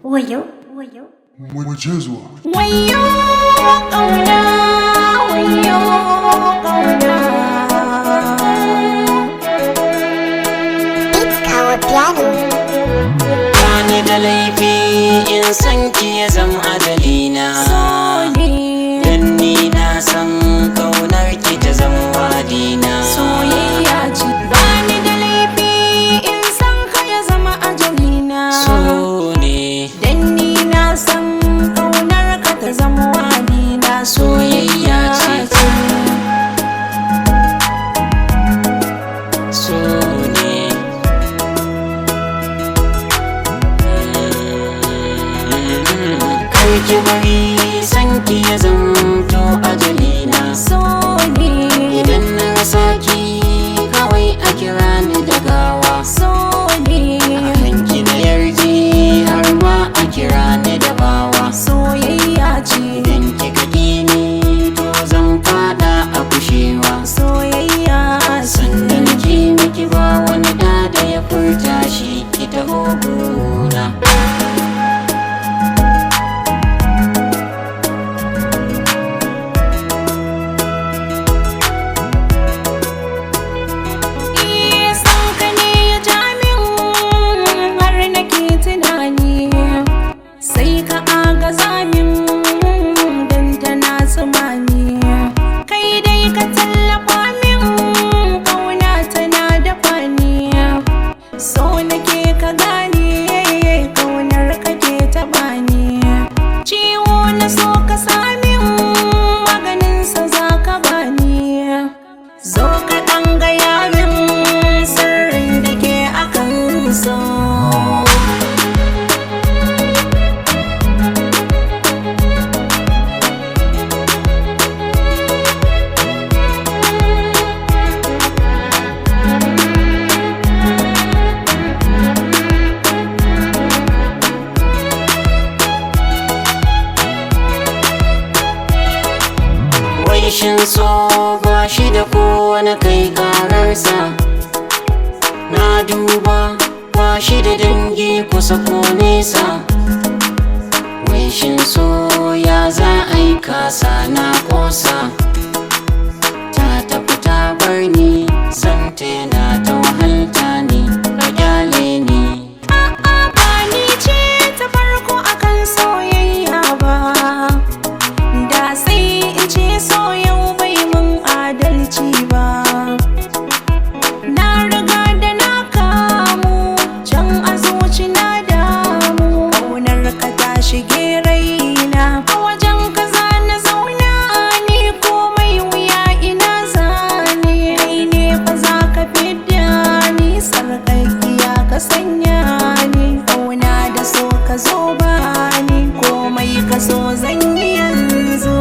Wayo, wayo. Mu je zuwa. Wayo ƙauna, wayo ƙauna. Kawo piano. Bani da laifi in san ki ya zama adalina. Dan ni na san kaunar ki ta zama wadina. Soyayya ce. Bani da laifi in san ka ya zama ajalina. So ne. Dan ni na san kaunar ka ta zama wadina. Soyayya ce. So ne. Kar ki bari san ki ya zamto ajalina. So ne. Idan na rasa ki kawai a kira ni da gawa. So ne. Hanki na yarje har ma a kira ni da bawa. Soyayya ce. Idan kika ƙi ni to zan fada a kushewa. Soyayya Sanda ce. nake miki ba wani da ya furta shi ki taho gona. San ka ne ya ja min har nake tunani, sai ka agaza min dan tana tsammani. Kai dai ka tallafa min, ƙauna tana dafa ni. So nake ka gane, ƙaunar kake taɓa ni. Ciwo na so ka sami maganinsa za ka bani. Zo ka ɗan gaya min sirrin da ke akan so. Wai shin so ba shi da kowane kai kararsa. Na duba ba shi da dangi kusa ko nesa. Wai shin so ya za a yi kasa na kosa. Ta tafi ta bar ni santa yana ta wahalta ni ka kyale ni. A'a ba ni ce ta farko akan soyayya ba, da sai in ce so yau bai mun adalci ba. Na riga da na kamu can a zuci na damu, ƙaunar ka ta shige raina. A wajen ka za na zauna ni komai wuya ina zane. Kai ne fa za ka fidda ni sarƙaƙiya ka sanya ni. Ƙauna da so ka zo ba ni komai ka so zan yi yanzu.